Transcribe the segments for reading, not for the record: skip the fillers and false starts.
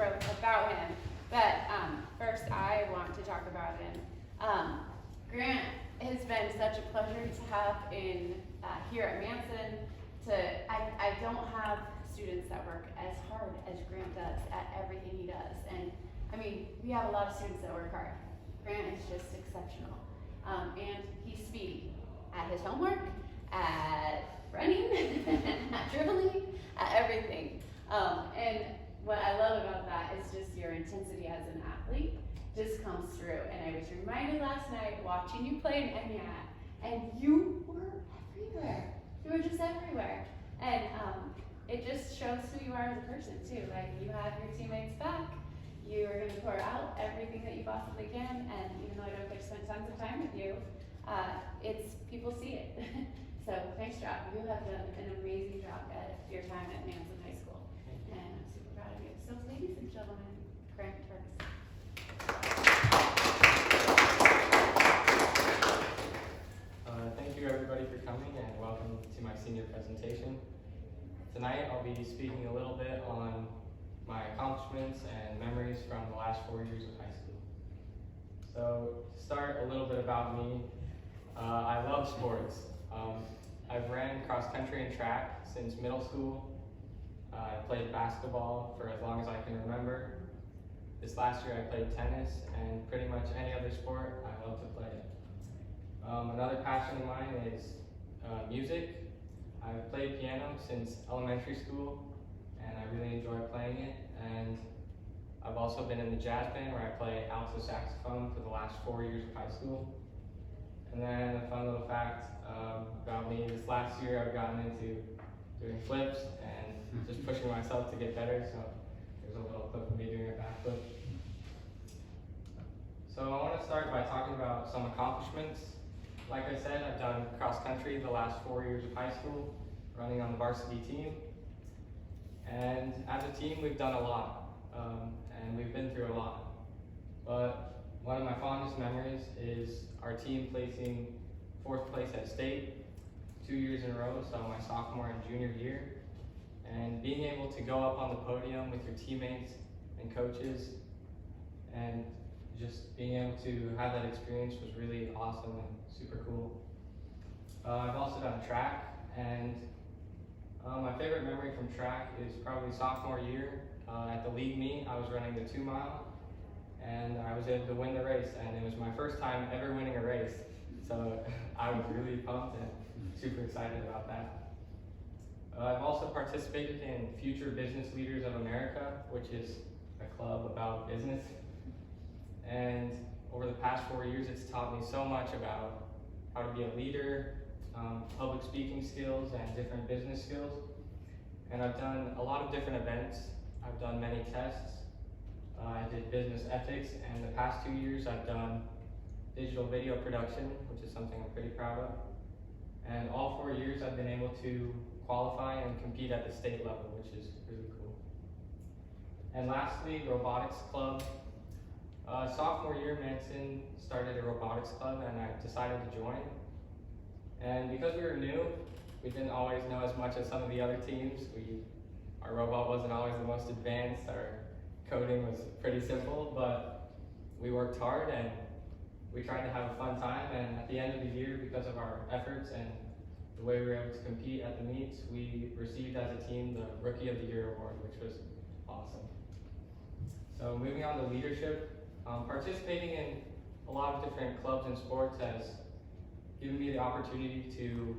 wrote about him. But first, I want to talk about him. Grant has been such a pleasure to have in here at Manson. I don't have students that work as hard as Grant does at everything he does. And I mean, we have a lot of students that work hard. Grant is just exceptional. And he's speedy at his homework, at running, at dribbling, at everything. And what I love about that is just your intensity as an athlete just comes through. And I was reminded last night watching you play in EMEAT, and you were everywhere. You were just everywhere. And it just shows who you are as a person too. Like, you have your teammates back. You are going to pour out everything that you possibly can. And even though I don't get to spend tons of time with you, it's people see it. So nice job. You have done an amazing job at your time at Manson High School. And I'm super proud of you. So ladies and gentlemen, Grant Torgesen. Thank you everybody for coming, and welcome to my senior presentation. Tonight I'll be speaking a little bit on my accomplishments and memories from the last 4 years of high school. So to start, a little bit about me. I love sports. I've ran cross country and track since middle school. I played basketball for as long as I can remember. This last year I played tennis, and pretty much any other sport I love to play it. Another passion of mine is music. I've played piano since elementary school, and I really enjoy playing it. And I've also been in the jazz band where I play alto saxophone for the last 4 years of high school. And then a fun little fact about me, this last year I've gotten into doing flips and just pushing myself to get better. So there's a little clip of me doing a backflip. So I want to start by talking about some accomplishments. Like I said, I've done cross country the last 4 years of high school, running on the varsity team. And as a team, we've done a lot, and we've been through a lot. But one of my fondest memories is our team placing 4th place at state 2 years in a row, so my sophomore and junior year. And being able to go up on the podium with your teammates and coaches, and just being able to have that experience was really awesome and super cool. I've also done track, and my favorite memory from track is probably sophomore year. At the league meet, I was running the 2 mile, and I was able to win the race, and it was my first time ever winning a race. So I was really pumped and super excited about that. I've also participated in Future Business Leaders of America, which is a club about business. And over the past 4 years, it's taught me so much about how to be a leader, public speaking skills, and different business skills. And I've done a lot of different events. I've done many tests. I did business ethics, and the past 2 years I've done digital video production, which is something I'm pretty proud of. And all 4 years I've been able to qualify and compete at the state level, which is really cool. And lastly, robotics club. Sophomore year, Manson started a robotics club, and I decided to join. And because we were new, we didn't always know as much as some of the other teams. Our robot wasn't always the most advanced. Our coding was pretty simple, but we worked hard and we tried to have a fun time. And at the end of the year, because of our efforts and the way we were able to compete at the meets, we received as a team the Rookie of the Year award, which was awesome. So moving on to leadership. Participating in a lot of different clubs and sports has given me the opportunity to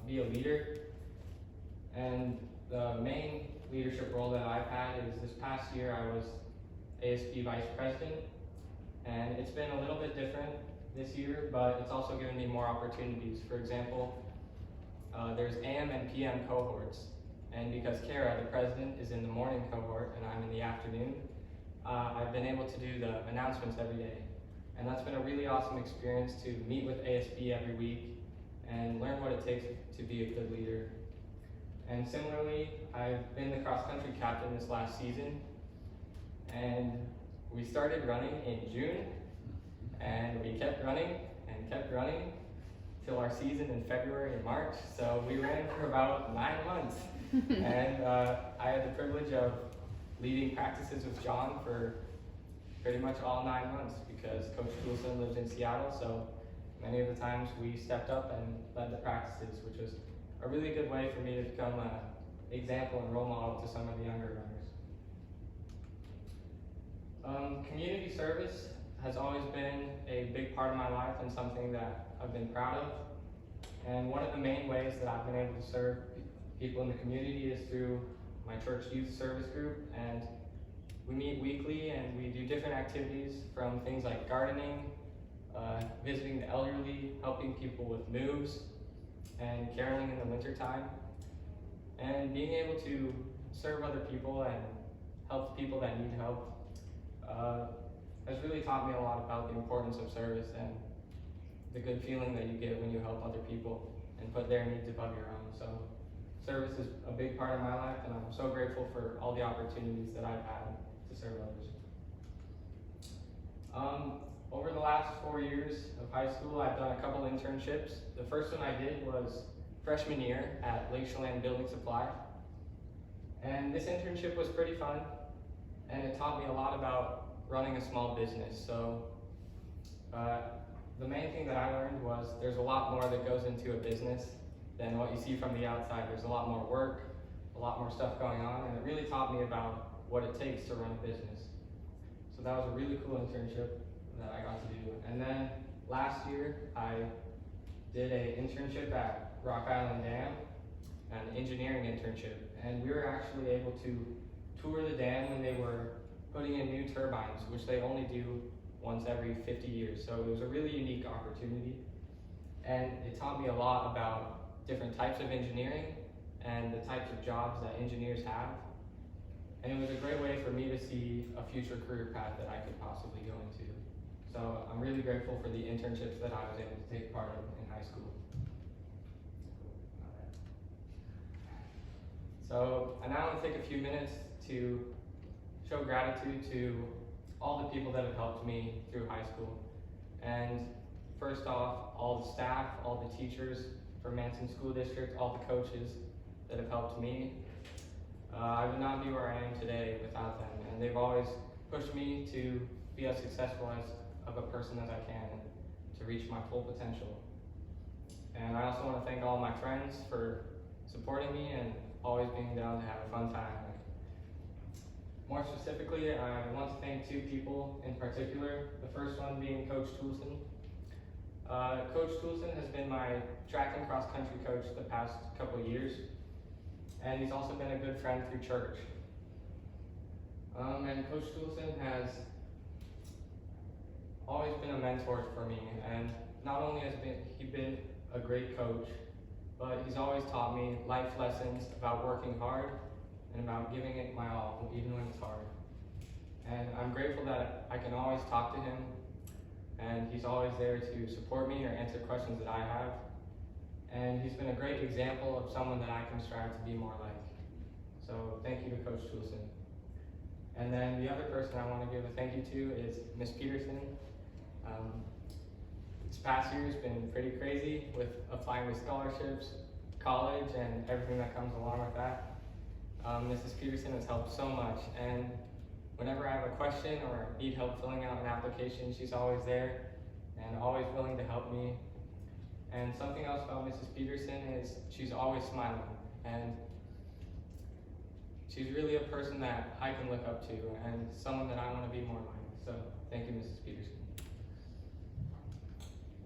be a leader. And the main leadership role that I've had is this past year I was ASP Vice President. And it's been a little bit different this year, but it's also given me more opportunities. For example, there's AM and PM cohorts. And because Kara, the president, is in the morning cohort and I'm in the afternoon, I've been able to do the announcements every day. And that's been a really awesome experience to meet with ASB every week and learn what it takes to be a good leader. And similarly, I've been the cross-country captain this last season. And we started running in June, and we kept running till our season in February and March. So we ran for about 9 months. And I had the privilege of leading practices with John for pretty much all 9 months because Coach Torgesen lived in Seattle, so many of the times we stepped up and led the practices, which was a really good way for me to become an example and role model to some of the younger runners. Community service has always been a big part of my life and something that I've been proud of. And one of the main ways that I've been able to serve people in the community is through my church youth service group, and we meet weekly and we do different activities from things like gardening, visiting the elderly, helping people with moves, and caroling in the wintertime. And being able to serve other people and help the people that need help has really taught me a lot about the importance of service and the good feeling that you get when you help other people and put their needs above your own. So service is a big part of my life, and I'm so grateful for all the opportunities that I've had to serve others. Over the last 4 years of high school, I've done a couple internships. The first one I did was freshman year at Lake Chelan Building Supply. And this internship was pretty fun, and it taught me a lot about running a small business. So the main thing that I learned was there's a lot more that goes into a business than what you see from the outside. There's a lot more work, a lot more stuff going on, and it really taught me about what it takes to run a business. So that was a really cool internship that I got to do. And then last year, I did an internship at Rock Island Dam, an engineering internship, and we were actually able to tour the dam when they were putting in new turbines, which they only do once every 50 years. So it was a really unique opportunity, and it taught me a lot about different types of engineering and the types of jobs that engineers have. And it was a great way for me to see a future career path that I could possibly go into. So I'm really grateful for the internships that I was able to take part of in high school. So I now want to take a few minutes to show gratitude to all the people that have helped me through high school. And first off, all the staff, all the teachers from Manson School District, all the coaches that have helped me. I would not be where I am today without them, and they've always pushed me to be as successful of a person as I can to reach my full potential. And I also want to thank all my friends for supporting me and always being down to have a fun time. More specifically, I want to thank two people in particular. The first one being Coach Torgesen. Coach Torgesen has been my track and cross country coach the past couple of years, and he's also been a good friend through church. And Coach Torgesen has always been a mentor for me, and not only has he been a great coach, but he's always taught me life lessons about working hard and about giving it my all, even when it's hard. And I'm grateful that I can always talk to him, and he's always there to support me or answer questions that I have. And he's been a great example of someone that I can strive to be more like. So thank you to Coach Torgesen. And then the other person I want to give a thank you to is Miss Peterson. This past year has been pretty crazy with applying to scholarships, college, and everything that comes along with that. Mrs. Peterson has helped so much, and whenever I have a question or need help filling out an application, she's always there and always willing to help me. And something else about Mrs. Peterson is she's always smiling, and she's really a person that I can look up to and someone that I want to be more like. So thank you, Mrs. Peterson.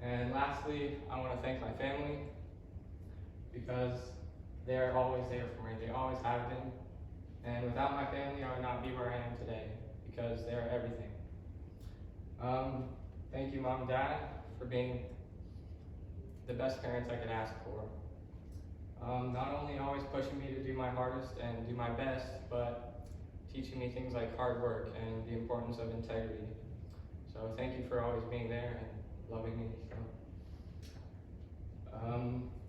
And lastly, I want to thank my family because they're always there for me. They always have been. And without my family, I would not be where I am today because they're everything. Thank you, Mom and Dad, for being the best parents I could ask for. Not only always pushing me to do my hardest and do my best, but teaching me things like hard work and the importance of integrity. So thank you for always being there and loving me.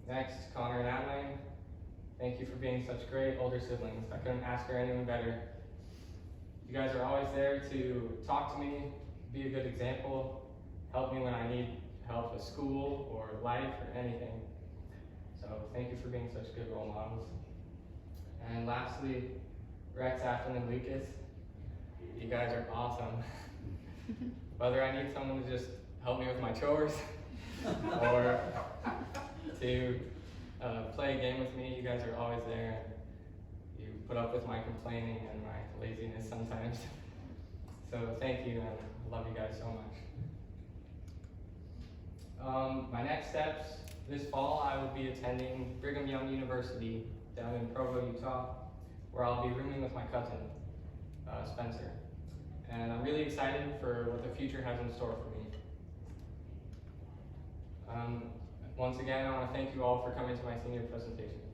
Next, Connor and Adeline. Thank you for being such great older siblings. I couldn't ask for anyone better. You guys are always there to talk to me, be a good example, help me when I need help with school or life or anything. So thank you for being such good role models. And lastly, Rex, Afton, and Lucas. You guys are awesome. Whether I need someone to just help me with my chores or to play a game with me, you guys are always there. You put up with my complaining and my laziness sometimes. So thank you, and I love you guys so much. My next steps, this fall I will be attending Brigham Young University down in Provo, Utah, where I'll be rooming with my cousin, Spencer. And I'm really excited for what the future has in store for me. Once again, I want to thank you all for coming to my senior presentation.